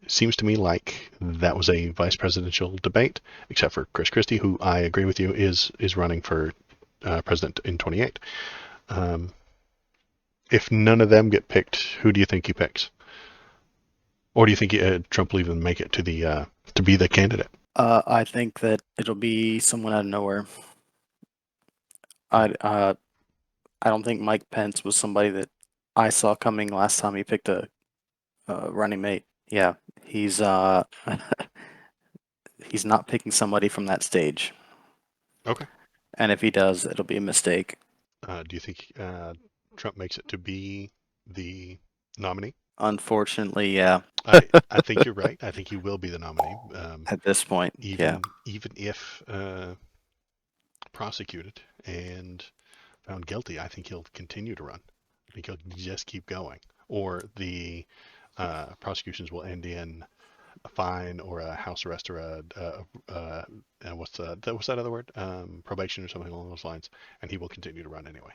seems to me like that was a vice presidential debate, except for Chris Christie, who I agree with you is running for president in 28. Um, if none of them get picked, who do you think he picks? Or do you think Trump will even make it to the to be the candidate? I think that it'll be someone out of nowhere. I don't think Mike Pence was somebody that I saw coming last time he picked a running mate. Yeah, he's he's not picking somebody from that stage, Okay. and if he does, it'll be a mistake. Do you think Trump makes it to be the nominee? Unfortunately, yeah, I think you're right. I think he will be the nominee. at this point, yeah, Even if prosecuted and found guilty, I think he'll continue to run. I think he'll just keep going, or the prosecutions will end in a fine or a house arrest or what's that other word? Probation or something along those lines, and he will continue to run anyway.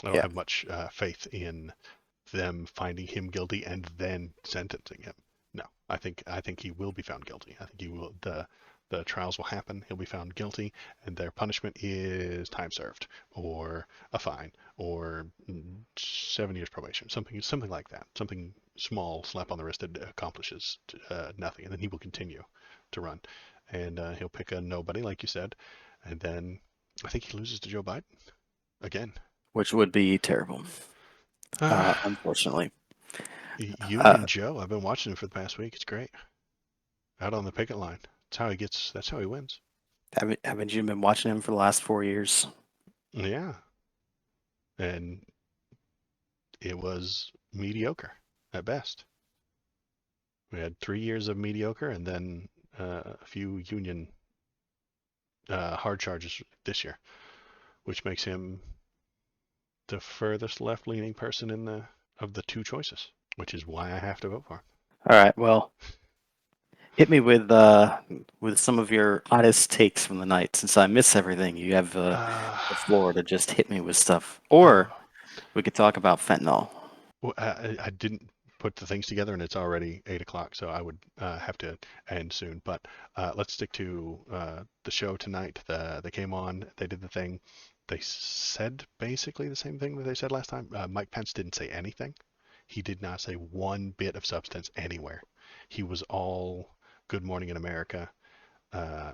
I don't yeah. have much faith in them finding him guilty and then sentencing him. No, I think he will be found guilty. I think he will the trials will happen. He'll be found guilty, and their punishment is time served, or a fine, or 7 years probation, something like that. Something small, slap on the wrist that accomplishes nothing, and then he will continue to run, and he'll pick a nobody, like you said, and then I think he loses to Joe Biden again. Which would be terrible, unfortunately. Union Uh, Joe, I've been watching him for the past week. It's great. Out on the picket line. That's how he gets. That's how he wins. haven't you been watching him for the last 4 years? Yeah, and it was mediocre at best. We had 3 years of mediocre, and then a few union hard charges this year, which makes him the furthest left-leaning person in the of the two choices, which is why I have to vote for him. All right, well, hit me with some of your oddest takes from the night. Since I miss everything, you have Uh, the floor to just hit me with stuff. oh, Or we could talk about fentanyl. well, I didn't put the things together, and it's already 8 o'clock, so I would have to end soon. But let's stick to the show tonight. They came on, they did the thing. They said basically the same thing that they said last time. Mike Pence didn't say anything. He did not say one bit of substance anywhere. He was all "Good Morning in America." Uh,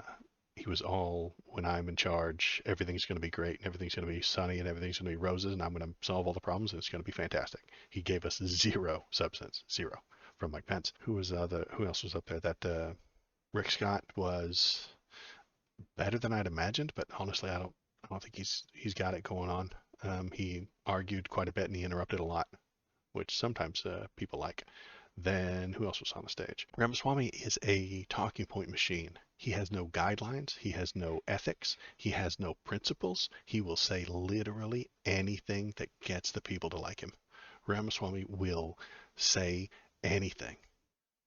he was all, "When I'm in charge, everything's going to be great and everything's going to be sunny and everything's going to be roses and I'm going to solve all the problems and it's going to be fantastic." He gave us zero substance, zero from Mike Pence. Who else was up there? That Rick Scott was better than I'd imagined, but honestly, I don't think he's got it going on. He argued quite a bit and he interrupted a lot, which sometimes people like. Then who else was on the stage? Ramaswamy is a talking point machine. He has no guidelines. He has no ethics. He has no principles. He will say literally anything that gets the people to like him. Ramaswamy will say anything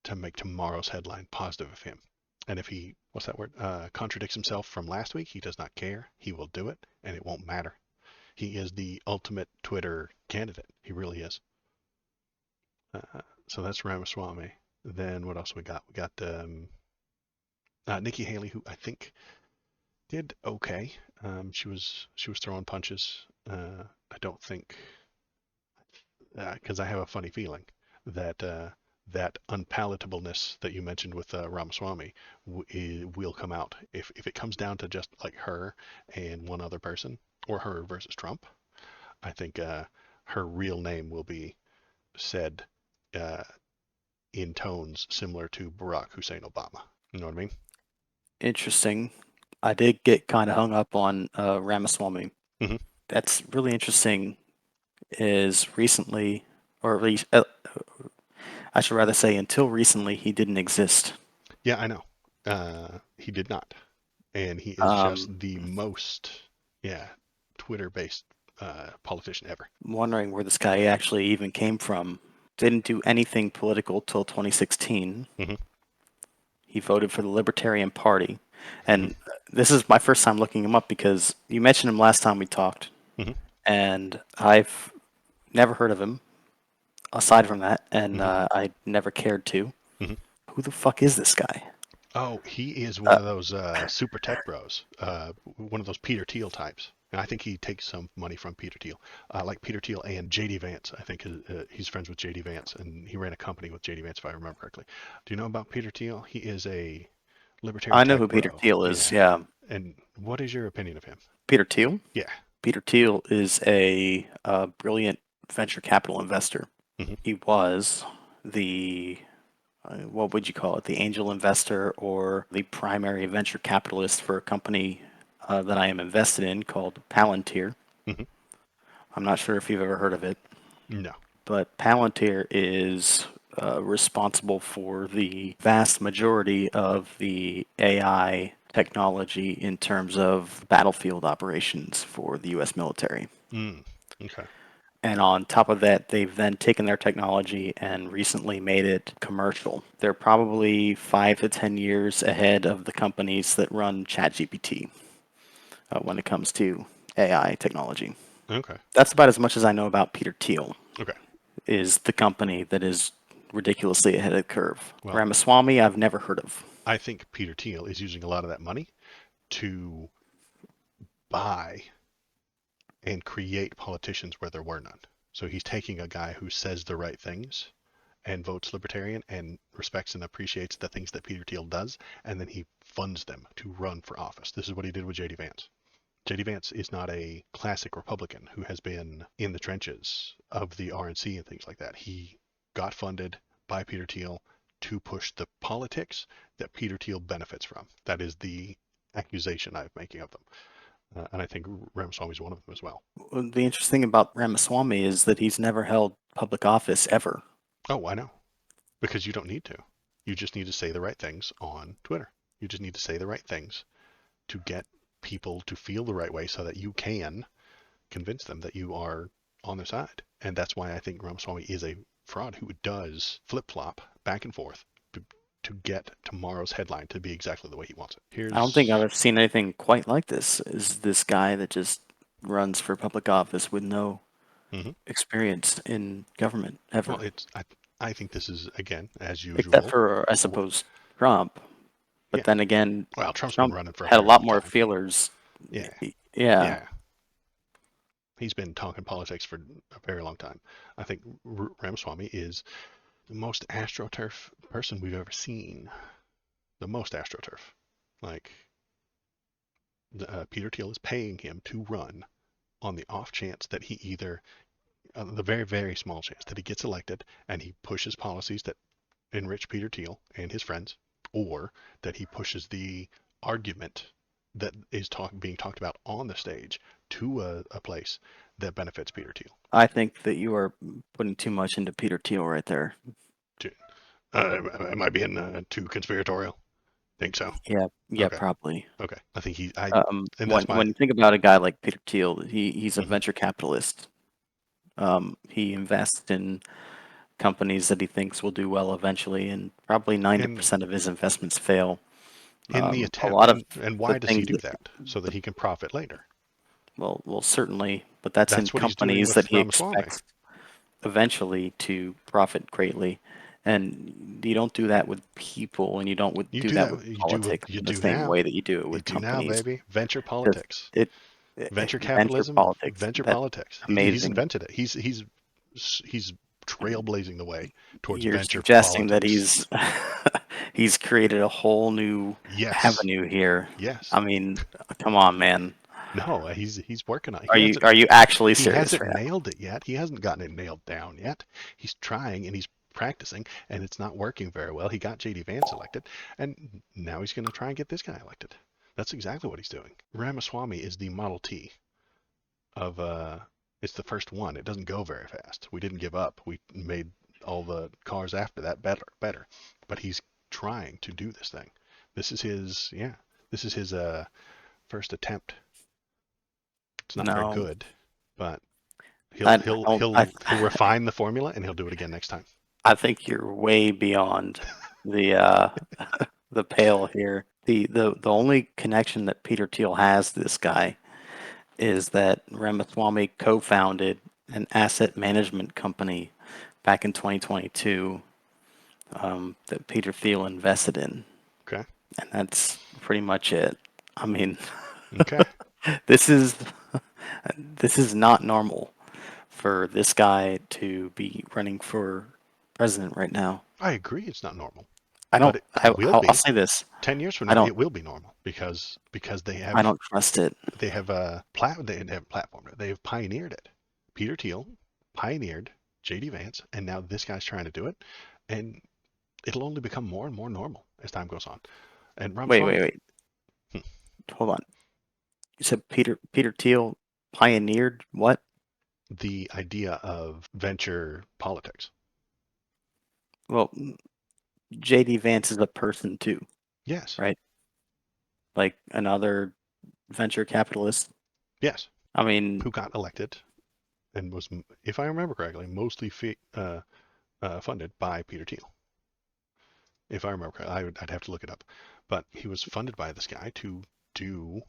to make tomorrow's headline positive of him. And if he, what's that word, contradicts himself from last week, he does not care. He will do it, and it won't matter. He is the ultimate Twitter candidate. He really is. So that's Ramaswamy. Then what else we got? We got Nikki Haley, who I think did okay. She was throwing punches. I don't think because I have a funny feeling that that unpalatableness that you mentioned with Ramaswamy will come out if it comes down to just like her and one other person or her versus Trump. I think her real name will be said uh, in tones similar to Barack Hussein Obama. You know what I mean? Interesting. I did get kind of hung up on Ramaswamy. Hmm. That's really interesting. Is recently, or at least I should rather say until recently, he didn't exist. Yeah, I know. He did not, and he is Um, just the most, yeah, Twitter-based politician ever. I'm wondering where this guy actually even came from. Didn't do anything political till 2016. Hmm. He voted for the Libertarian Party. Hmm. And this is my first time looking him up because you mentioned him last time we talked, Hmm. and I've never heard of him aside from that, and Hmm. I never cared to. Hmm. Who the fuck is this guy? Oh, he is one Uh, of those super tech bros, one of those Peter Thiel types. And I think he takes some money from Peter Thiel, like Peter Thiel and JD Vance. I think he's friends with JD Vance, and he ran a company with JD Vance, if I remember correctly. Do you know about Peter Thiel? He is a libertarian I know tech who Peter bro. Thiel is. Yeah. Yeah, And what is your opinion of him? Peter Thiel. Yeah. Peter Thiel is a, brilliant venture capital investor. Hmm. He was the what would you call it? The angel investor or the primary venture capitalist for a company that I am invested in called Palantir. Hmm. I'm not sure if you've ever heard of it, No. but Palantir is responsible for the vast majority of the AI technology in terms of battlefield operations for the US military. Mm. Okay. And on top of that, they've then taken their technology and recently made it commercial. They're probably 5 to 10 years ahead of the companies that run ChatGPT when it comes to AI technology. Okay. That's about as much as I know about Peter Thiel, Okay. is the company that is ridiculously ahead of the curve. Well, Ramaswamy, I've never heard of. I think Peter Thiel is using a lot of that money to buy and create politicians where there were none. So he's taking a guy who says the right things and votes libertarian and respects and appreciates the things that Peter Thiel does, and then he funds them to run for office. This is what he did with JD Vance. JD Vance is not a classic Republican who has been in the trenches of the RNC and things like that. He got funded by Peter Thiel to push the politics that Peter Thiel benefits from. That is the accusation I'm making of them. And I think Ramaswamy is one of them as well. The interesting thing about Ramaswamy is that he's never held public office ever. Oh, I know. Because you don't need to. You just need to say the right things on Twitter. You just need to say the right things to get people to feel the right way so that you can convince them that you are on their side. And that's why I think Ramaswamy is a fraud who does flip flop back and forth to get tomorrow's headline to be exactly the way he wants it. I don't think I've Here's, ever seen anything quite like this. Is this guy that just runs for public office with no mhm. experience in government Well, ever, I think this is again as except usual. for, I suppose, Trump. But Yeah. then again, Well, Trump's been Trump running for a had a very lot long more time. feelers. Yeah. Yeah, Yeah. He's been talking politics for a very long time. I think Ramaswamy is the most astroturf person we've ever seen. The most astroturf. Like, Peter Thiel is paying him to run on the off chance that he either, the very, very small chance that he gets elected and he pushes policies that enrich Peter Thiel and his friends, or that he pushes the argument that is being talked about on the stage to a place that benefits Peter Thiel. I think that you are putting too much into Peter Thiel right there. Am I being too conspiratorial? Think so. Yeah, yeah, Okay. probably. Okay. I think and When that's my. you think about a guy like Peter Thiel, he's a Mhm. venture capitalist. He invests in companies that he thinks will do well eventually, and probably And 90% of his investments fail. in the A attempt, lot of and the why does he things do that, that? So that he can profit later. well, certainly, but that's in That's what he's doing companies that with he Ramaswamy. expects eventually to profit greatly. And you don't do that with people, and you don't You do do that with that. politics You in the do same now. way that you do it You with do now, companies. baby. Venture Just politics. it, Venture venture capitalism. politics. Venture That's politics. He's amazing. invented it. He's trailblazing the way towards You're venture suggesting that politics. he's created a whole new Yes. avenue here. Yes. I mean, come on, man. No, he's working on it. Are you actually He serious hasn't right now? nailed it yet. He hasn't gotten it nailed down yet. He's trying and he's practicing and it's not working very well. He got JD Vance elected and now he's going to try and get this guy elected. That's exactly what he's doing. Ramaswamy is the Model T of it's the first one. It doesn't go very fast. We didn't give up. We made all the cars after that better. But he's trying to do this thing. This is his This is his first attempt. It's not very No, good, but I don't. he'll refine the formula and he'll do it again next time. I think you're way beyond the the pale here. The only connection that Peter Thiel has to this guy is that Ramaswamy co-founded an asset management company back in 2022 that Peter Thiel invested in, Okay. and that's pretty much it. I mean, Okay. this is this is not normal for this guy to be running for president right now. I agree it's not normal, I but don't. it will I'll be. say this. 10 years from I now don't. it will be normal because I don't trust it. they have platformed it. They have pioneered it. Peter Thiel pioneered JD Vance, and now this guy's trying to do it, and it'll only become more and more normal as time goes on. And Wait, wait, Ramaswamy, wait. Hold on. You said Peter Thiel pioneered what? the idea of venture politics. Well, JD Vance is a person too, Yes, right? Like another venture capitalist. yes, I mean, who got elected and was, if I remember correctly, mostly funded by Peter Thiel. If I remember correctly, I'd have to look it up, but he was funded by this guy to do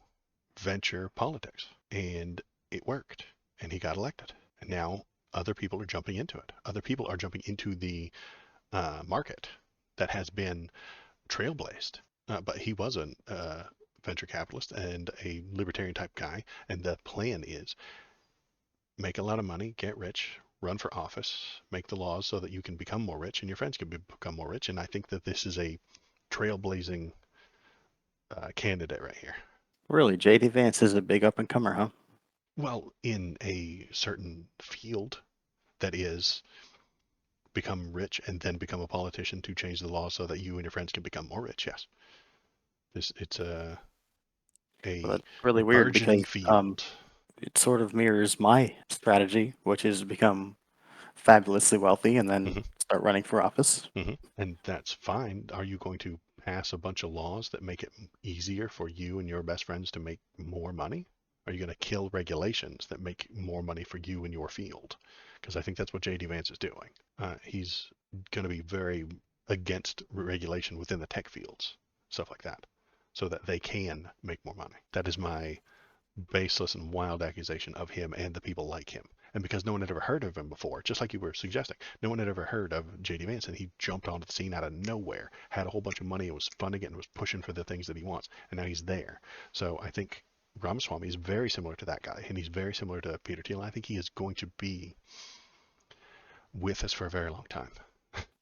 venture politics, and it worked, and he got elected. And now other people are jumping into it. Other people are jumping into the market that has been trailblazed. But he was a venture capitalist and a libertarian type guy, and the plan is make a lot of money, get rich, run for office, make the laws so that you can become more rich and your friends can become more rich. And I think that this is a trailblazing candidate right here. really, JD Vance is a big up and comer, huh? Well, in a certain field that is become rich and then become a politician to change the law so that you and your friends can become more rich. Yes, it's Well, a that's really weird burgeoning because field. it sort of mirrors my strategy, which is become fabulously wealthy and then Hmm. start running for office. And that's fine. Are you going to pass a bunch of laws that make it easier for you and your best friends to make more money? Are you going to kill regulations that make more money for you in your field? Because I think that's what JD Vance is doing. He's going to be very against regulation within the tech fields, stuff like that, so that they can make more money. That is my baseless and wild accusation of him and the people like him. And because no one had ever heard of him before, just like you were suggesting, no one had ever heard of JD Vance, and he jumped onto the scene out of nowhere, had a whole bunch of money, and was funding it, and was pushing for the things that he wants, and now he's there. So I think Ramaswamy is very similar to that guy, and he's very similar to Peter Thiel. I think he is going to be with us for a very long time.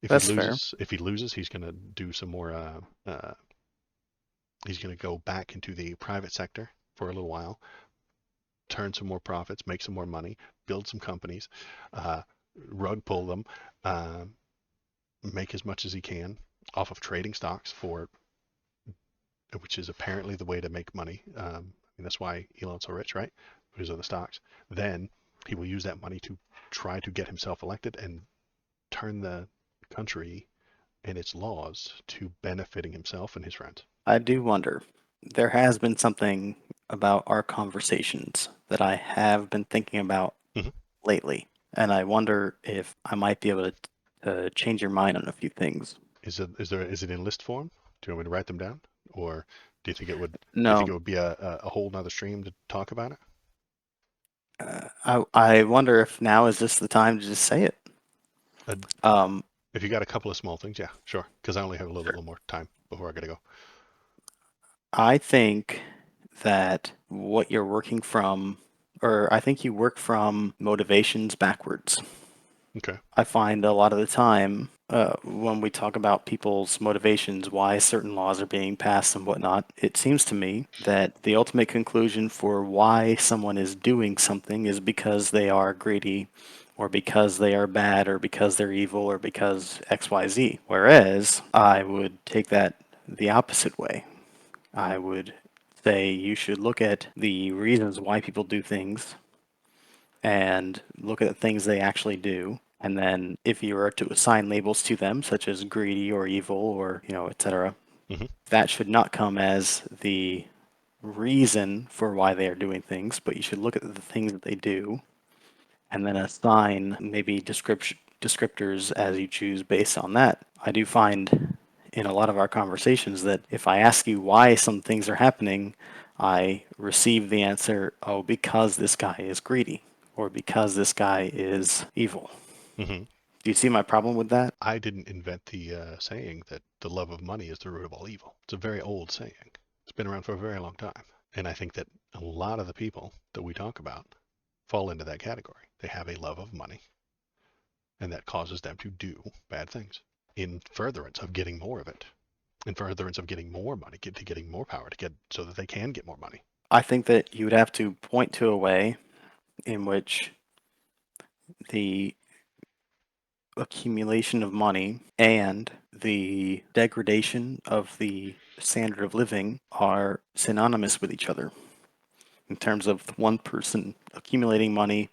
That's fair. If he loses, he's going to do some more. He's going to go back into the private sector for a little while, turn some more profits, make some more money, build some companies, uh, rug pull them, uh, make as much as he can off of trading stocks for, which is apparently the way to make money. And that's why Elon's so rich, right? Because of the stocks. Then he will use that money to try to get himself elected and turn the country and its laws to benefiting himself and his friends. I do wonder. There has been something about our conversations that I have been thinking about Hmm. lately, and I wonder if I might be able to change your mind on a few things. Is it in list form? Do you want me to write them down, or do you think No, it would be a whole nother stream to talk about it? I wonder if now is just the time to just say it. Uh, Um, if you got a couple of small things, yeah, sure. Because I only have a sure. little more time before I gotta go. I think that what you're working from, or I think you work from motivations backwards. Okay. I find a lot of the time when we talk about people's motivations, why certain laws are being passed and whatnot, it seems to me that the ultimate conclusion for why someone is doing something is because they are greedy, or because they are bad, or because they're evil, or because XYZ. Whereas I would take that the opposite way. I would say you should look at the reasons why people do things and look at the things they actually do. And then if you were to assign labels to them, such as greedy or evil or, etc., Hmm. that should not come as the reason for why they are doing things, but you should look at the things that they do and then assign maybe descriptors as you choose based on that. I do find in a lot of our conversations that if I ask you why some things are happening, I receive the answer, oh, because this guy is greedy or because this guy is evil. Hmm. Do you see my problem with that? I didn't invent the saying that the love of money is the root of all evil. It's a very old saying. It's been around for a very long time. And I think that a lot of the people that we talk about fall into that category. They have a love of money, and that causes them to do bad things in furtherance of getting more of it, in furtherance of getting more money, getting more power to get so that they can get more money. I think that you would have to point to a way in which the accumulation of money and the degradation of the standard of living are synonymous with each other in terms of one person accumulating money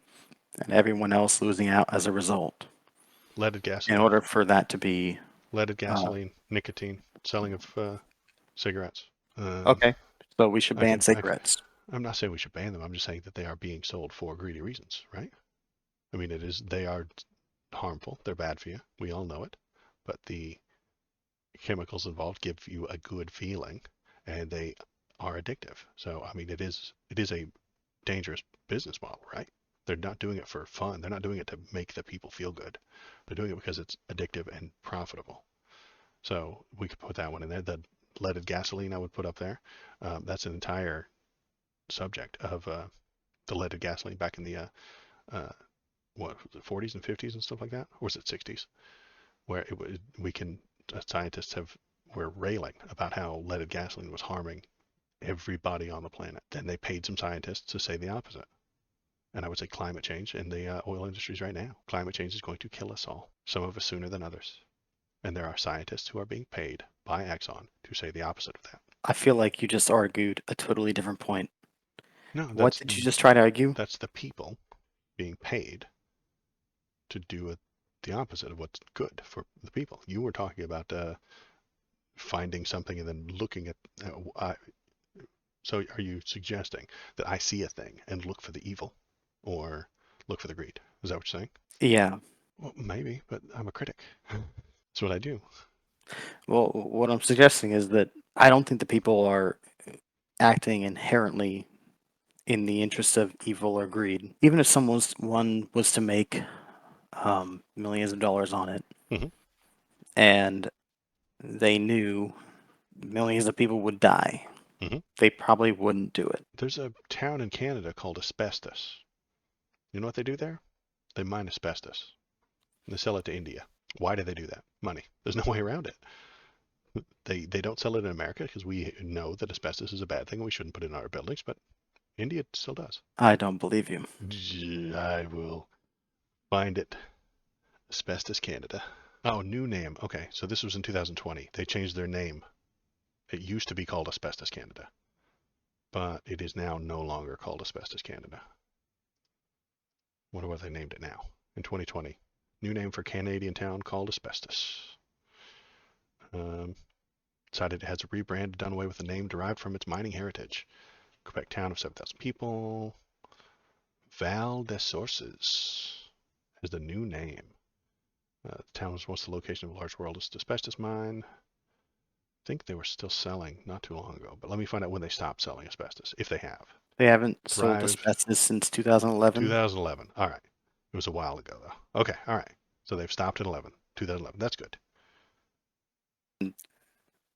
and everyone else losing out as a result. Leaded In gasoline, order for that to be leaded uh, gasoline, nicotine, selling of cigarettes. Um, okay, so we should I ban can, I can, cigarettes. I'm not saying we should ban them. I'm just saying that they are being sold for greedy reasons, right? I mean, they are harmful. They're bad for you. We all know it. But the chemicals involved give you a good feeling, and they are addictive. So, I mean, it is a dangerous business model, right? They're not doing it for fun. They're not doing it to make the people feel good. They're doing it because it's addictive and profitable. So we could put that one in there. The leaded gasoline I would put up there. That's an entire subject of the leaded gasoline back in the uh, what was it, 40s and 50s and stuff like that, or was it 60s, where it was we can scientists have were railing about how leaded gasoline was harming everybody on the planet. Then they paid some scientists to say the opposite. And I would say climate change in the oil industries right now. Climate change is going to kill us all, some of us sooner than others. And there are scientists who are being paid by Exxon to say the opposite of that. I feel like you just argued a totally different point. No, What did you just try to argue? that's the people being paid to do the opposite of what's good for the people. You were talking about finding something and then looking at. So, are you suggesting that I see a thing and look for the evil, or look for the greed? Is that what you're saying? Yeah. Well, maybe, but I'm a critic. That's what I do. Well, what I'm suggesting is that I don't think the people are acting inherently in the interest of evil or greed. Even if one was to make millions of dollars on it, Hmm. and they knew millions of people would die, Hmm. they probably wouldn't do it. There's a town in Canada called Asbestos. You know what they do there? They mine asbestos. And they sell it to India. Why do they do that? Money. There's no way around it. They don't sell it in America because we know that asbestos is a bad thing and we shouldn't put it in our buildings, but India still does. I don't believe you. I will find it. Asbestos Canada. Oh, new name. Okay, so this was in 2020. They changed their name. It used to be called Asbestos Canada, but it is now no longer called Asbestos Canada. Wonder what they named it now in 2020. New name for Canadian town called Asbestos. Um, Decided it has a rebrand, done away with the name derived from its mining heritage. Quebec town of 7,000 people. Val des Sources is the new name. The town was once the location of a large world asbestos mine. I think they were still selling not too long ago, but let me find out when they stopped selling asbestos, if they have. They haven't sold Thrive asbestos since 2011. 2011. All right. It was a while ago, though. Okay. All right. So they've stopped at 2011. That's good.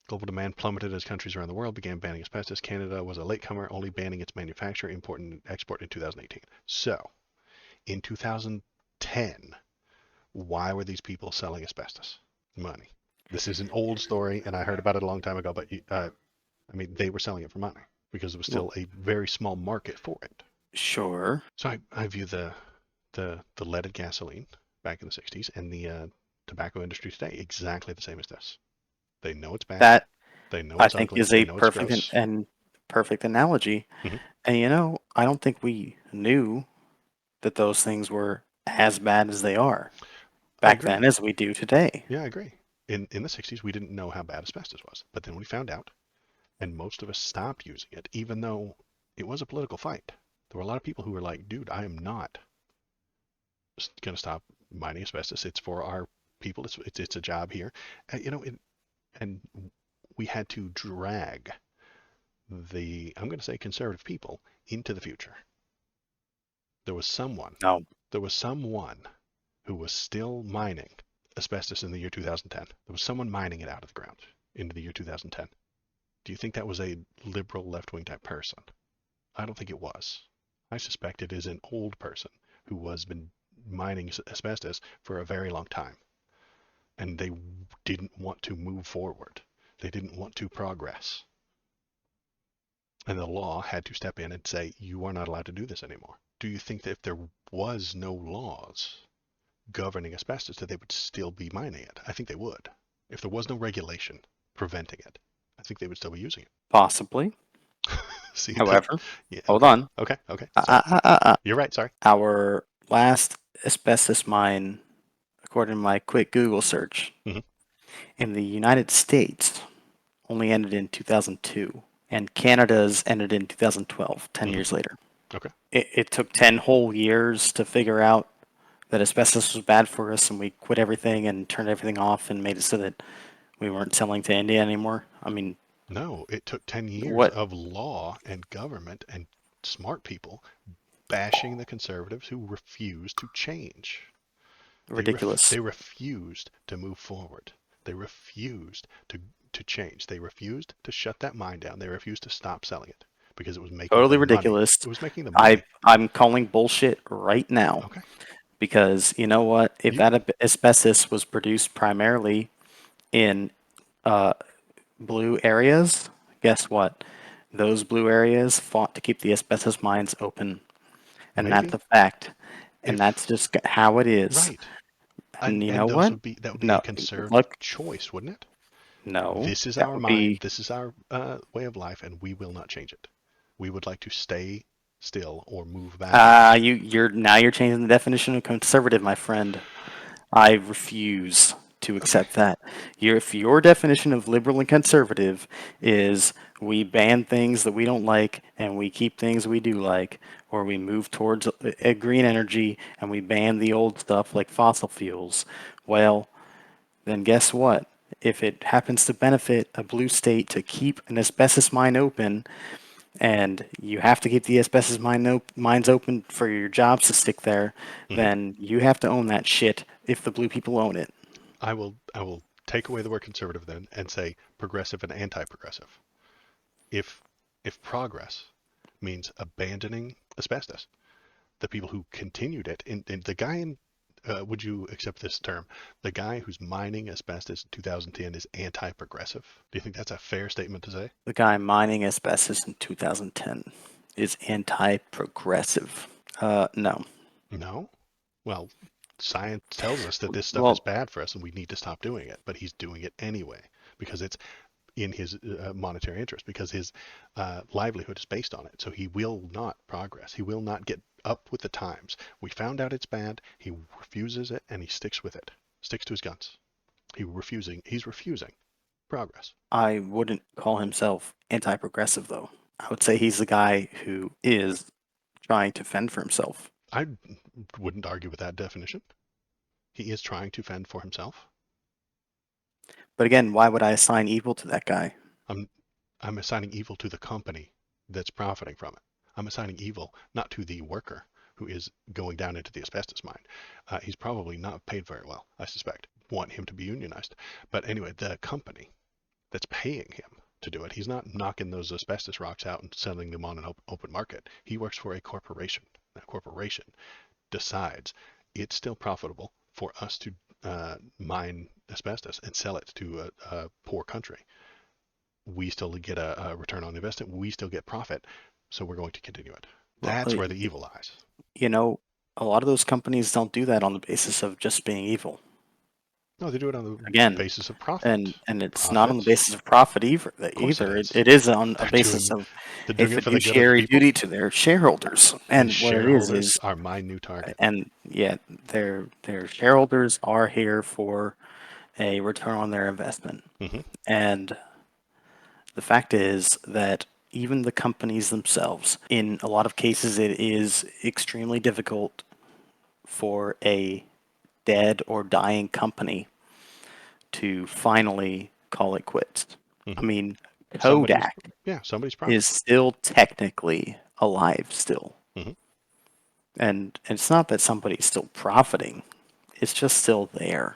Global demand plummeted as countries around the world began banning asbestos. Canada was a latecomer, only banning its manufacture, import, and export in 2018. So, in 2010, why were these people selling asbestos? Money. This is an old story, and I heard about it a long time ago, but I mean, they were selling it for money because there was Well, still a very small market for it. sure. So I view the leaded gasoline back in the 60s and the tobacco industry today exactly the same as this. They know it's bad. That They know I it's think ugly. is They a know it's perfect gross. and perfect analogy. Hmm. And I don't think we knew that those things were as bad as they are I back then agree. as we do today. Yeah, I agree. In the 60s, we didn't know how bad asbestos was, but then we found out, and most of us stopped using it, even though it was a political fight. There were a lot of people who were like, "Dude, I am not going to stop mining asbestos. It's for our people. It's a job here." And we had to drag I'm going to say conservative people into the future. There was someone, No, there was someone who was still mining asbestos in the year 2010. There was someone mining it out of the ground into the year 2010. Do you think that was a liberal left-wing type person? I don't think it was. I suspect it is an old person who has been mining asbestos for a very long time, and they didn't want to move forward. They didn't want to progress. And the law had to step in and say, you are not allowed to do this anymore. Do you think that if there was no laws governing asbestos, that they would still be mining it? I think they would. If there was no regulation preventing it, I think they would still be using it. Possibly. See that? However, Yeah. hold Okay. on. Okay. Okay. Uh, Sorry. uh, uh, uh, uh. You're right. Sorry. Our last asbestos mine, according to my quick Google search, Hmm. in the United States only ended in 2002, and Canada's ended in 2012, 10 Hmm. years later. Okay. It took 10 whole years to figure out that asbestos was bad for us, and we quit everything and turned everything off and made it so that we weren't selling to India anymore. I mean, No, it took 10 years what of law and government and smart people bashing the conservatives who refused to change. ridiculous. They refused to move forward. They refused to change. They refused to shut that mine down. They refused to stop selling it because it was making Totally them money. ridiculous. It was making them I money. I'm calling bullshit right now Okay. because you know what? If You that asbestos was produced primarily in uh, blue areas, guess what? Those blue areas fought to keep the asbestos mines open, and that's maybe a fact. And that's if just how it is. right. And you And know those what? would be that would be a No, conservative look, choice, wouldn't it? no, This is that our would mind. be This is our way of life, and we will not change it. We would like to stay still or move backwards. you're changing the definition of conservative, my friend. I refuse to Okay. accept that. If your definition of liberal and conservative is we ban things that we don't like and we keep things we do like, or we move towards a green energy and we ban the old stuff like fossil fuels, well, then guess what? If it happens to benefit a blue state to keep an asbestos mine open, and you have to keep the asbestos mines open for your jobs to stick there, Hmm. then you have to own that shit if the blue people own it. I will take away the word conservative then and say progressive and anti-progressive. If if progress means abandoning asbestos, the people who continued it, in the guy in would you accept this term? The guy who's mining asbestos in 2010 is anti-progressive. Do you think that's a fair statement to say? The guy mining asbestos in 2010 is anti-progressive. No. No. Well, science tells us that this stuff is Well, bad for us and we need to stop doing it, but he's doing it anyway because it's in his monetary interest, because his livelihood is based on it. So he will not progress. He will not get up with the times. We found out it's bad. He refuses it and he sticks with it. Sticks to his guns. He's refusing progress. I wouldn't call himself anti-progressive though. I would say he's the guy who is trying to fend for himself. I wouldn't argue with that definition. He is trying to fend for himself. But again, why would I assign evil to that guy? I'm I'm assigning evil to the company that's profiting from it. I'm assigning evil not to the worker who is going down into the asbestos mine. He's probably not paid very well, I suspect. Want him to be unionized. But anyway, the company that's paying him to do it, he's not knocking those asbestos rocks out and selling them on an open market. He works for a corporation. That corporation decides it's still profitable for us to mine asbestos and sell it to a poor country. We still get a return on investment. We still get profit. So we're going to continue it. Well, That's where the evil lies. you know, a lot of those companies don't do that on the basis of just being evil. No, they do it on the Again, basis of profit. and it's not on the Profits? basis of profit either. Of course it It, is. it is on a They're basis doing of they're a doing it for the good of the fiduciary people. duty to their shareholders. And And what it shareholders is, are my new target. and yeah, their shareholders are here for a return on their investment. Hmm. And the fact is that even the companies themselves, in a lot of cases, it is extremely difficult for a dead or dying company to finally call it quits. I Hmm. mean, Somebody's Kodak yeah, somebody's is profit. still technically alive still. Hmm. And it's not that somebody's still profiting. It's just still there.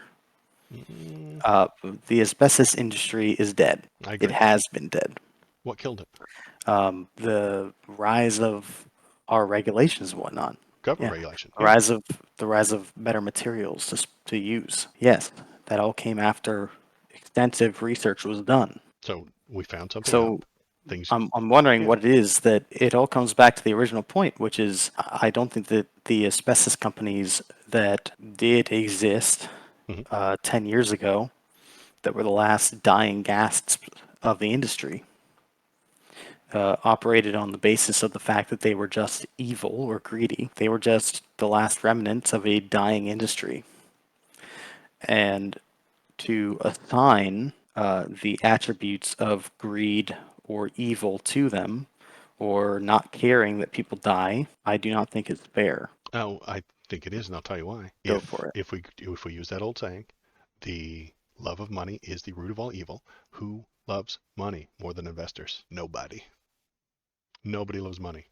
Mm, Uh, the asbestos industry is dead. I It agree. has been dead. What killed it? The rise of our regulations and whatnot. Government Yeah, regulation. the Yeah. rise of better materials to use. Yes, that all came after extensive research was done. So we found something out. So Things. I'm wondering Yeah. what it is that it all comes back to the original point, which is I don't think that the asbestos companies that did exist Hmm. 10 years ago, that were the last dying gasps of the industry, operated on the basis of the fact that they were just evil or greedy. They were just the last remnants of a dying industry. And to assign the attributes of greed or evil to them, or not caring that people die, I do not think it's fair. Oh, I think it is, and I'll tell you why. Go for it. If we use that old saying, the love of money is the root of all evil. Who loves money more than investors? Nobody. Nobody loves money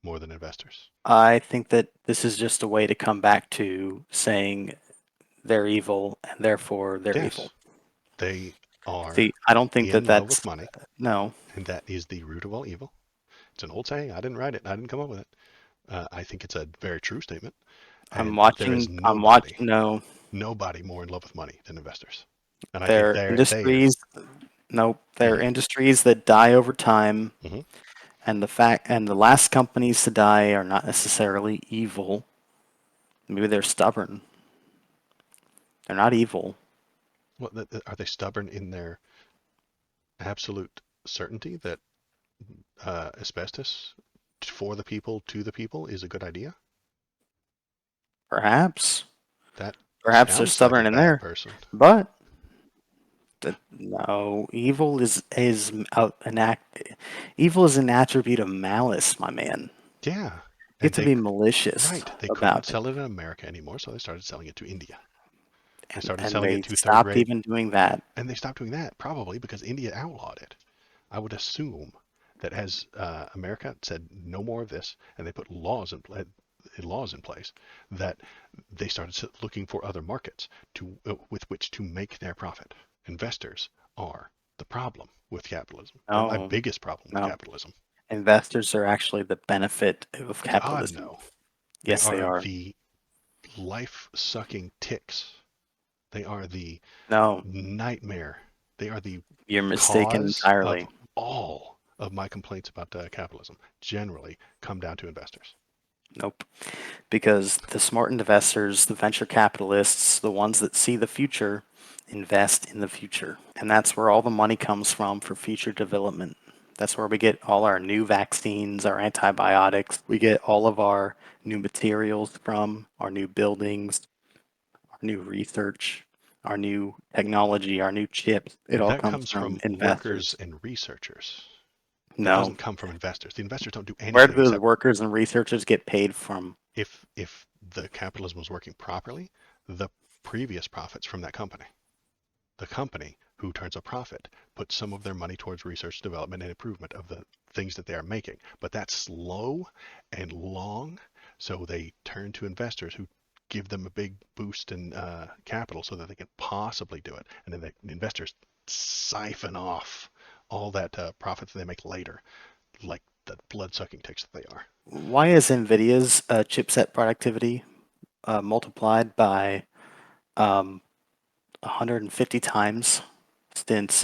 more than investors. I think that this is just a way to come back to saying they're evil and therefore they're evil. Yes, they See, are I don't think that in love with that's money, no. and that is the root of all evil. It's an old saying. I didn't write it. I didn't come up with it. I think it's a very true statement. And there is I'm watching, no, nobody more in love with money than investors. And I think they're they industries, nope, they're mm, industries that die over time, hmm. and the last companies to die are not necessarily evil. Maybe they're stubborn. They're not evil. What are they stubborn in their absolute certainty that asbestos for the people to the people is a good idea? Perhaps, That perhaps they're sounds like a stubborn in bad there, person. but no, evil is an act. Evil is an attribute of malice, my man. Yeah, You have and to they be malicious right, they couldn't about it, sell it in America anymore, so they started selling it to India. They started and selling it they to third stopped rate, even doing that. and they stopped doing that probably because India outlawed it. I would assume that as America said no more of this, and they put laws in place, that they started looking for other markets to with which to make their profit. Investors are the problem with capitalism. They're my No, biggest problem with no. capitalism. Investors are actually the benefit of God capitalism. no, they Yes, they are are. the life-sucking ticks. They are the No, nightmare. They are the you're mistaken cause of entirely. all of my complaints about capitalism generally come down to investors. Nope. Because the smart investors, the venture capitalists, the ones that see the future, invest in the future. And that's where all the money comes from for future development. That's where we get all our new vaccines, our antibiotics. We get all of our new materials from, our new buildings, our new research, our new technology, our new chips. It all That comes comes from from workers investors. and researchers. That No. doesn't come from investors. The investors don't do Where do anything those except workers and researchers get paid from? if the capitalism was working properly, the previous profits from that company. The company who turns a profit puts some of their money towards research, development, and improvement of the things that they are making. But that's slow and long, so they turn to investors who give them a big boost in capital so that they can possibly do it. And then the investors siphon off all that profit that they make later, like the blood-sucking ticks that they are. Why is NVIDIA's chipset productivity multiplied by 150 times since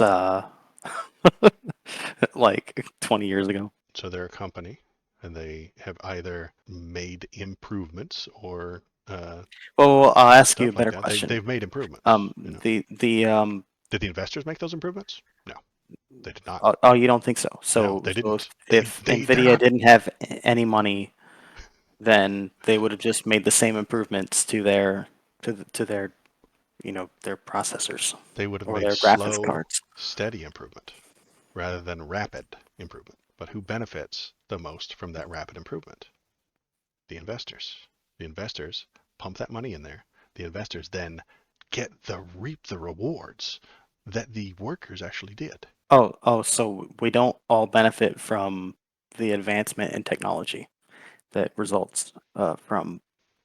like 20 years ago? So they're a company, and they have either made improvements or Well, I'll ask you a stuff like better that. They question. they've made improvements. The Did the investors make those improvements? No, they did not. oh, oh, you don't think so? No, So they didn't. if They're NVIDIA not. didn't have any money, then they would have just made the same improvements to to their their processors They would have or made their graphics slow, cards. steady improvement rather than rapid improvement. But who benefits the most from that rapid improvement? The investors. The investors pump that money in there. The investors then reap the rewards that the workers actually did. Oh, so we don't all benefit from the advancement in technology that results from.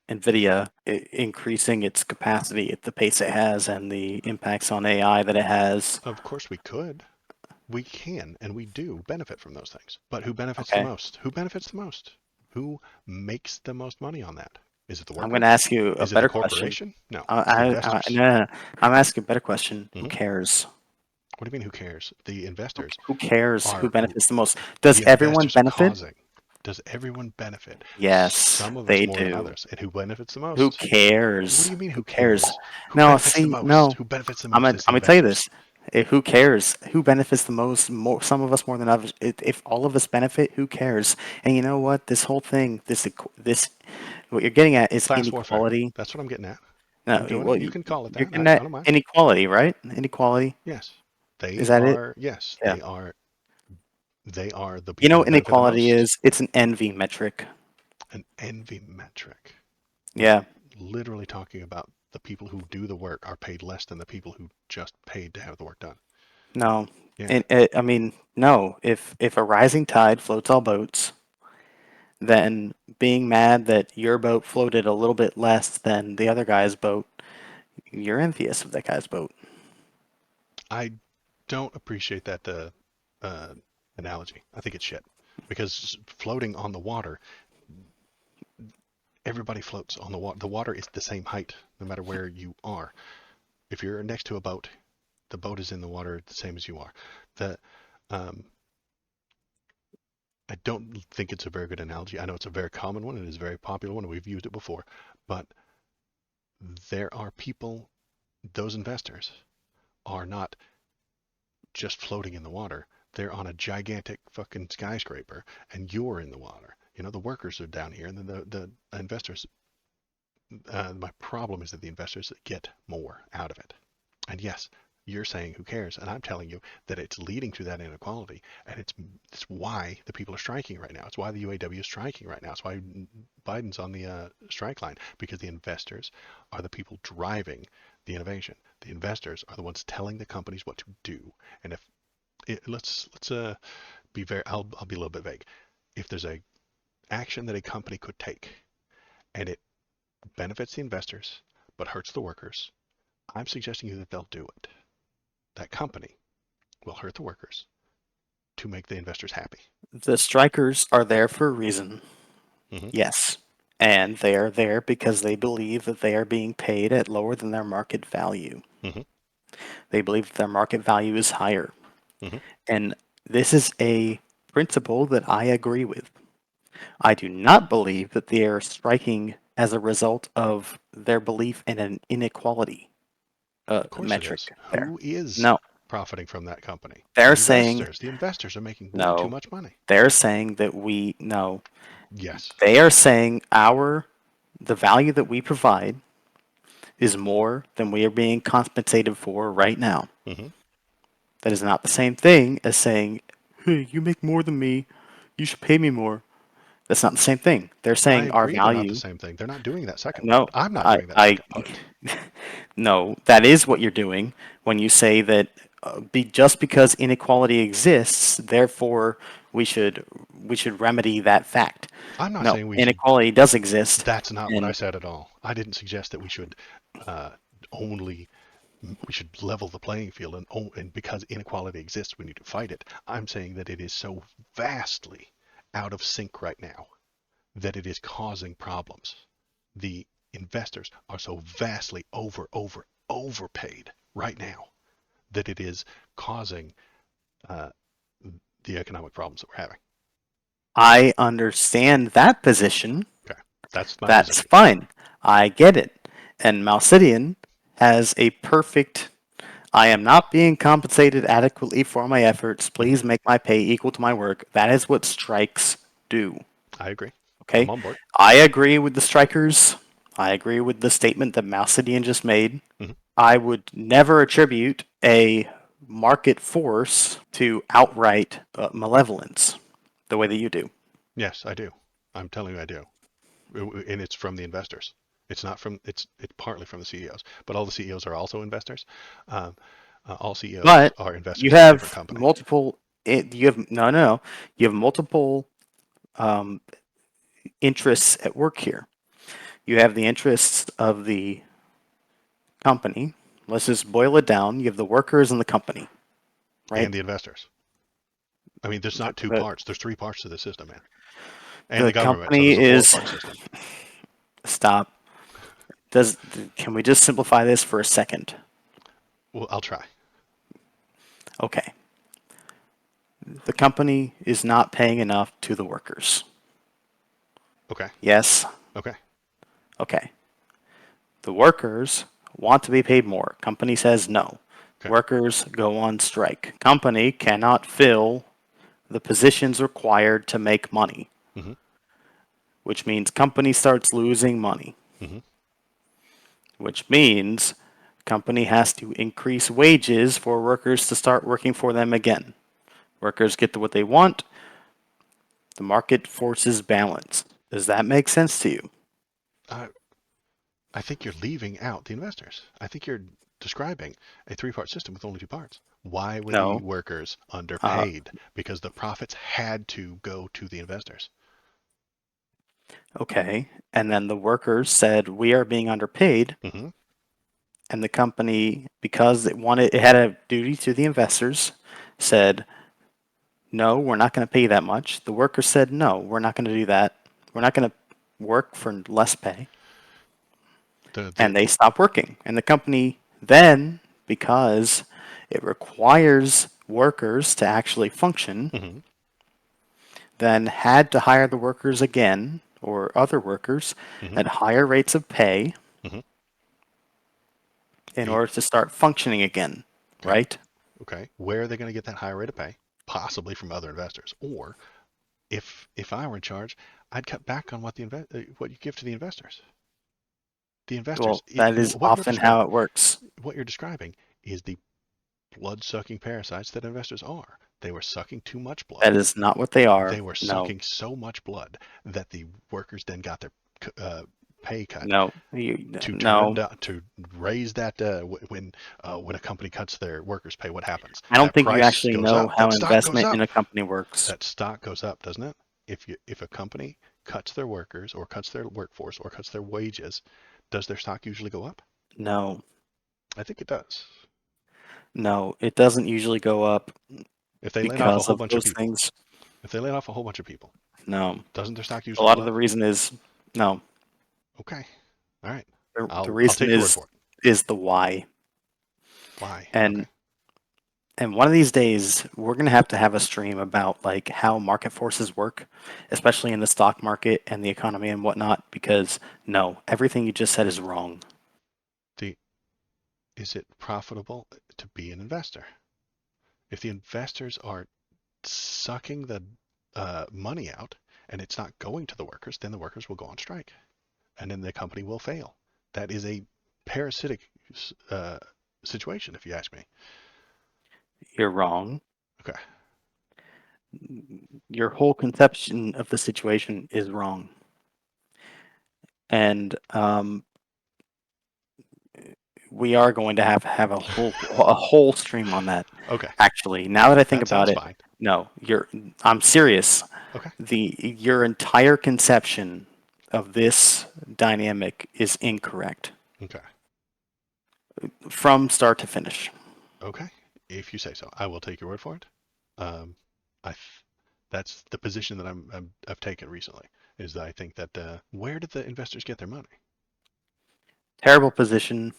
NVIDIA increasing its capacity at the pace it has and the impacts on AI that it has. Of course we could. We can and we do benefit from those things. But who benefits the Okay. most? Who benefits the most? Who makes the most money on that? Is it the I'm going to workers? ask you a Is it the better question. corporation? No, it's the No, investors. no, no. I'm asking a better question. Who Hmm. cares? What do you mean who cares? The investors Who cares who are benefits the most? Does the everyone investors are benefit? causing. Does everyone benefit? Yes, Some of us they more than do. others. And who benefits the Who most? What do cares? you mean Who who cares? cares? Who No, benefits the see, most? no. Who benefits the I'm most gonna, is the I'm gonna tell you investors. this. Who cares? Who benefits the most? More, some of us more than others. If all of us benefit, who cares? And you know what? This whole thing, this, what you're getting at is Class warfare. inequality. That's what I'm getting at. No, I'm doing it. well, You can call it you're that. getting I at don't mind. inequality, right? Inequality. Yes. Is They that it? are, yes, Yeah. they are the You know people what that benefit the inequality most. is? It's an envy metric. An envy metric. We're Yeah. literally talking about the people who do the work are paid less than the people who just paid to have the work done. No. Yeah. And I mean, no. If a rising tide floats all boats, then being mad that your boat floated a little bit less than the other guy's boat, you're envious of that guy's boat. I don't appreciate that uh, analogy. I think it's shit. Because floating on the water, everybody floats on the water. The water is the same height no matter where you are. If you're next to a boat, the boat is in the water the same as you are. The um, I don't think it's a very good analogy. I know it's a very common one. It is a very popular one. We've used it before. But there are people, those investors are not just floating in the water. They're on a gigantic fucking skyscraper and you're in the water. You know, the workers are down here and then the investors, my problem is that the investors get more out of it. And yes, you're saying who cares, and I'm telling you that it's leading to that inequality, and it's why the people are striking right now. It's why the UAW is striking right now. It's why Biden's on the strike line because the investors are the people driving the innovation. The investors are the ones telling the companies what to do. And if let's be very, I'll be a little bit vague. If there's a action that a company could take and it benefits the investors but hurts the workers, I'm suggesting you that they'll do it. That company will hurt the workers to make the investors happy. The strikers are there for a reason. Hmm. Yes. And they are there because they believe that they are being paid at lower than their market value. Hmm. They believe that their market value is higher. Hmm. And this is a principle that I agree with. I do not believe that they are striking as a result of their belief in an inequality Of course it is. metric there. Who is No, profiting from that company? The they're saying investors. The investors are making way too no. much money. They're saying that we no. Yes. They are saying the value that we provide is more than we are being compensated for right now. Hmm. That is not the same thing as saying, "Hey, you make more than me. You should pay me more." That's not the same thing. They're I saying our agree they're not the value. same thing. They're not doing that second No, part. I'm not I, doing that I, second part. no, that is what you're doing when you say that just because inequality exists, therefore we should we should remedy that fact. I'm not No, saying we should. inequality does exist, That's not what I and said at all. I didn't suggest that we should uh, only we should level the playing field and because inequality exists, we need to fight it. I'm saying that it is so vastly out of sync right now that it is causing problems. The investors are so vastly overpaid right now that it is causing uh, the economic problems that we're having. I understand that position. Okay, that's my That's position. fine. I get it. And Malcidian has a perfect I am not being compensated adequately for my efforts. Hmm. Please make my pay equal to my work. That is what strikes do. I agree. I'm Okay? on board. I agree with the strikers. I agree with the statement that Malcidian just made. Hmm. I would never attribute a market force to outright malevolence the way that you do. Yes, I do. I'm telling you, I do. And it's from the investors. It's not from it's partly from the CEOs, but all the CEOs are also investors. Um, all CEOs But are you investors in a different have company. multiple. You have no. You have multiple um, interests at work here. You have the interests of the company. Let's just boil it down. You have the workers and the company, right? And the investors. I mean, there's not two The, parts. There's three parts to the system, man. And the the government. So company there's a is, four-part system. stop. Does, can we just simplify this for a second? Well, I'll try. Okay. The company is not paying enough to the workers. Okay. Yes? Okay. Okay. The workers want to be paid more. Company says no. Okay. Workers go on strike. Company cannot fill the positions required to make money, Mm-hmm. which means company starts losing money, Mm-hmm. which means company has to increase wages for workers to start working for them again. Workers get to what they want. The market forces balance. Does that make sense to you? I I think you're leaving out the investors. I think you're describing a three-part system with only two parts. Why were the No. workers Uh, underpaid? Because the profits had to go to the investors. okay. And then the workers said, we are being underpaid. Mm-hmm. And the company, because it had a duty to the investors, said, no, we're not going to pay you that much. The workers said, no, we're not going to do that. We're not going to work for less pay. The And they stopped working. And the company then, because it requires workers to actually function, mm-hmm. then had to hire the workers again or other workers Mm-hmm. at higher rates of pay Mm-hmm. in order to start functioning again, Okay. right? Okay. Where are they going to get that higher rate of pay? Possibly from other investors. Or if I were in charge, I'd cut back on what you give to the investors. The investors, Well, that is often how it works. what you're describing is the blood-sucking parasites that investors are. They were sucking too much That blood. is not what they are. They were No, sucking so much blood that the workers then got their uh, pay cut no, to turn no. down to raise that when a company cuts their workers' pay, what happens? I don't That think you price actually goes know up. how That stock goes investment in up. a company works. That stock goes up, doesn't it? If a company cuts their workers or cuts their workforce or cuts their wages, does their stock usually go up? No, I think it does. no, it doesn't usually go up If they laid off a because whole of bunch of those people, things. if they laid off a whole bunch of people, No, doesn't their stock a usually lot go of the up? reason is no. Okay. All right. The I'll reason take your word for it. is the why. Why? And Okay. one of these days we're going to have a stream about like how market forces work, especially in the stock market and the economy and whatnot, because no, everything you just said is wrong. The is it profitable to be an investor? If the investors are sucking the money out and it's not going to the workers, then the workers will go on strike, and then the company will fail. That is a parasitic uh, situation, if you ask me. You're wrong. Okay. Your whole conception of the situation is wrong. And we are going to have a whole stream on that. Okay. Actually, now that I think That about sounds it, fine. no, I'm serious. Okay. Your entire conception of this dynamic is incorrect Okay. from start to finish. Okay. If you say so, I will take your word for it. Um, I that's the position that I've taken recently. Is that I think that where did the investors get their money? Terrible position.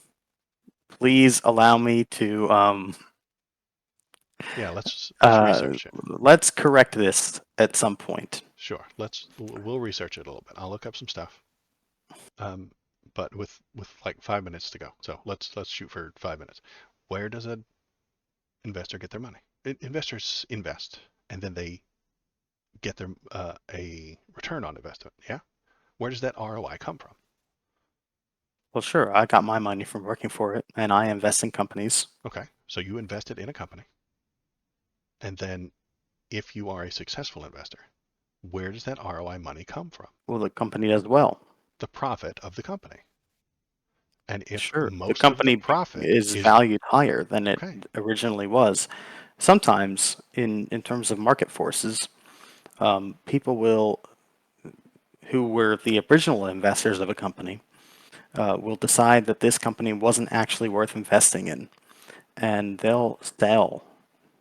Please allow me to Yeah, let's research it. let's correct this at some point. Sure. We'll research it a little bit. I'll look up some stuff. Um, but with like 5 minutes to go, so let's shoot for 5 minutes. Where does an investor get their money? Investors invest, and then they get their a return on investment. Yeah. Where does that ROI come from? Well, sure, I got my money from working for it, and I invest in companies. Okay. So you invested in a company, and then if you are a successful investor, where does that ROI money come from? Well, the company does well. The profit of the company. And if Sure, the most of the company profit is is valued higher than it okay, originally was. Sometimes, in terms of market forces, people will who were the original investors of a company will decide that this company wasn't actually worth investing in, and they'll sell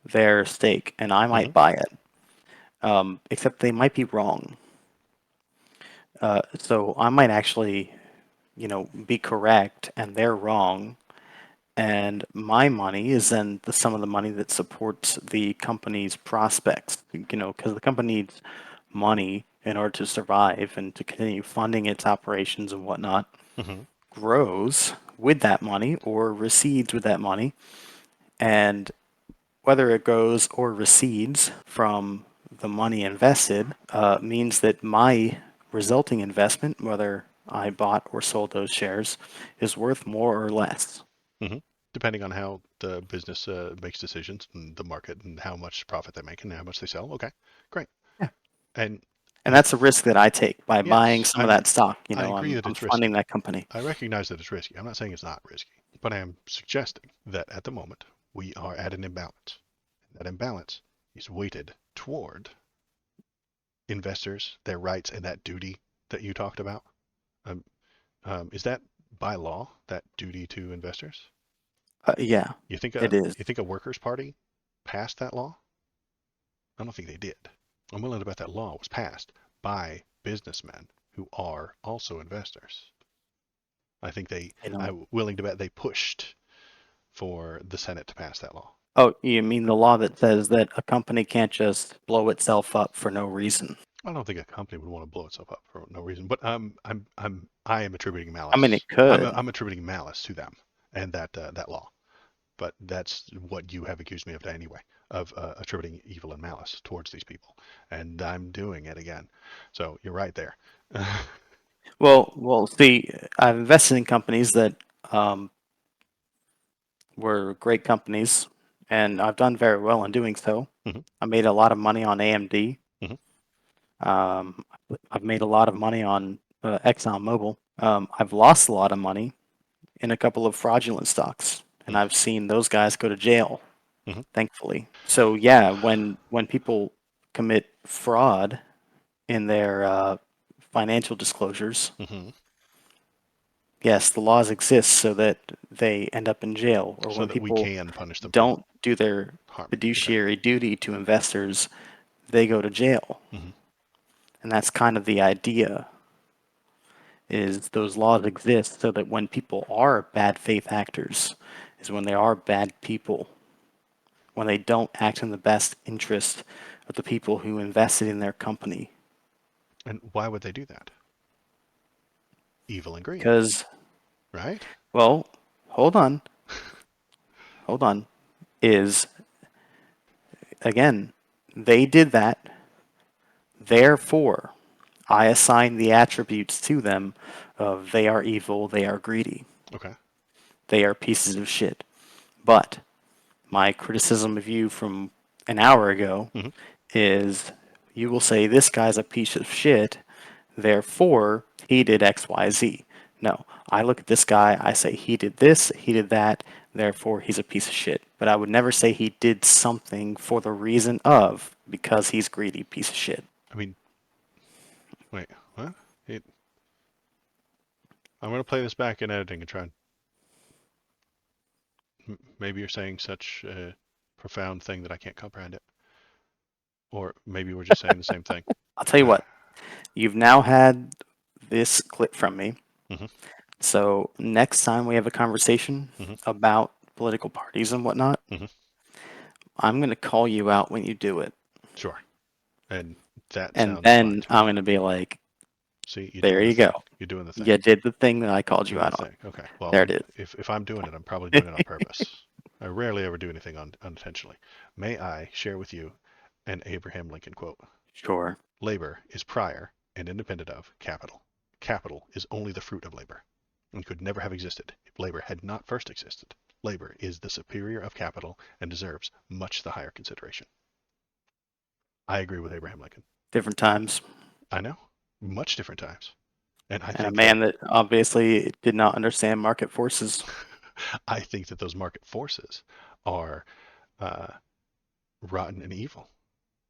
their stake, and I Hmm. might buy it. Except they might be wrong. So I might actually, be correct, and they're wrong. And my money is then the sum of the money that supports the company's prospects. Because the company needs money in order to survive and to continue funding its operations and whatnot. Hmm. Grows with that money or recedes with that money. And whether it grows or recedes from the money invested means that my resulting investment, whether I bought or sold those shares, is worth more or less. Hmm. Depending on how the business makes decisions and the market and how much profit they make and how much they sell. Okay, great. Yeah. And And that's a risk that I take by buying yes, some of that stock. I agree I'm that I'm it's funding risky. that company. I recognize that it's risky. I'm not saying it's not risky, but I am suggesting that at the moment we are at an imbalance. That imbalance is weighted toward investors, their rights, and that duty that you talked about. Um, is that by law, that duty to investors? Yeah, You think it is. a workers' party passed that law? I don't think they did. I'm willing to bet that law was passed by businessmen who are also investors. I think I don't. I'm willing to bet they pushed for the Senate to pass that law. Oh, you mean the law that says that a company can't just blow itself up for no reason? I don't think a company would want to blow itself up for no reason, but I am attributing I mean, it malice. could. I'm attributing malice to them and that law. But that's what you have accused me of anyway, of attributing evil and malice towards these people, and I'm doing it again. So you're right there. Well, see, I've invested in companies that um, were great companies, and I've done very well in doing so. Hmm. I made a lot of money on AMD. Hmm. Um, I've made a lot of money on ExxonMobil. I've lost a lot of money in a couple of fraudulent stocks, and I've seen those guys go to jail, Hmm. thankfully. So yeah, when people commit fraud in their financial disclosures, Hmm. yes, the laws exist so that they end up in jail. Or So when that we people can punish them for don't do their harm. Okay. fiduciary duty to investors, they go to jail. Hmm. And that's kind of the idea is those laws exist so that when people are bad faith actors, is when they are bad people, when they don't act in the best interest of the people who invested in their company. And why would they do that? Evil and greed, Because, right? well, hold on, hold on, is again, they did that, therefore, I assign the attributes to them of they are evil, they are greedy, Okay. they are pieces of shit. But my criticism of you from an hour ago Hmm. is you will say this guy's a piece of shit, therefore he did XYZ. No, I look at this guy, I say he did this, he did that, therefore he's a piece of shit. But I would never say he did something for the reason of because he's greedy piece of shit. I mean, wait, what? It, I'm going to play this back in editing and try and maybe you're saying such a profound thing that I can't comprehend it. Or maybe we're just saying the same thing. I'll tell you what, you've now had this clip from me. Hmm. So next time we have a conversation Hmm. about political parties and whatnot, Hmm. I'm going to call you out when you do it. Sure. And that And sounds fine then to I'm me. going to be like, See, you're there doing the you go. thing. You're doing the thing. You did the thing that I called you Doing the out on. thing. Okay. Well, There it is. if I'm doing it, I'm probably doing it on purpose. I rarely ever do anything unintentionally. May I share with you an Abraham Lincoln quote? Sure. Labor is prior and independent of capital. Capital is only the fruit of labor, and could never have existed if labor had not first existed. Labor is the superior of capital and deserves much the higher consideration. I agree with Abraham Lincoln. Different times. I know, much different times. And I And a think that man that obviously did not understand market forces. I think that those market forces are uh, rotten and evil.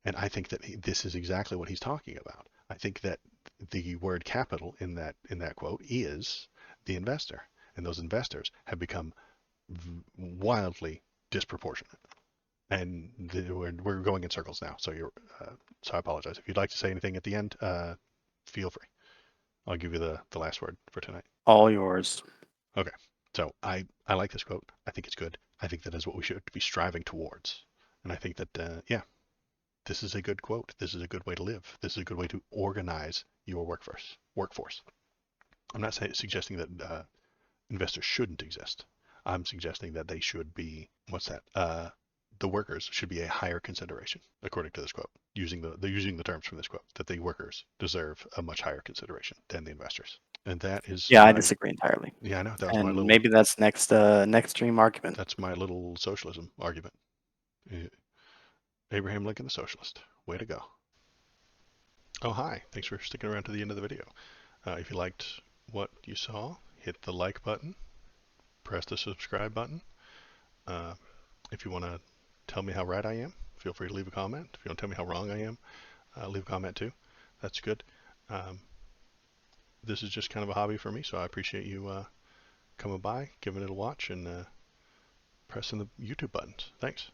And I think that this is exactly what he's talking about. I think that the word capital in that quote is the investor, and those investors have become wildly disproportionate. And we're going in circles now, so so I apologize. If you'd like to say anything at the end, feel free. I'll give you the last word for tonight. All yours. Okay. So I like this quote. I think it's good. I think that is what we should be striving towards. And I think that yeah, this is a good quote. This is a good way to live. This is a good way to organize your workforce. I'm not suggesting that investors shouldn't exist. I'm suggesting that they should be, what's that? The workers should be a higher consideration, according to this quote. Using using the terms from this quote, that the workers deserve a much higher consideration than the investors. And that is Yeah, I my, disagree entirely. yeah, I know that was my And little, maybe that's next stream argument. that's my little socialism argument. Abraham Lincoln, the socialist. Way to go. Oh, hi. Thanks for sticking around to the end of the video. If you liked what you saw, hit the like button, press the subscribe button. Uh, if you want to tell me how right I am, feel free to leave a comment. If you want to tell me how wrong I am, leave a comment too. That's good. Um, this is just kind of a hobby for me, so I appreciate you coming by, giving it a watch, and pressing the YouTube buttons. Thanks.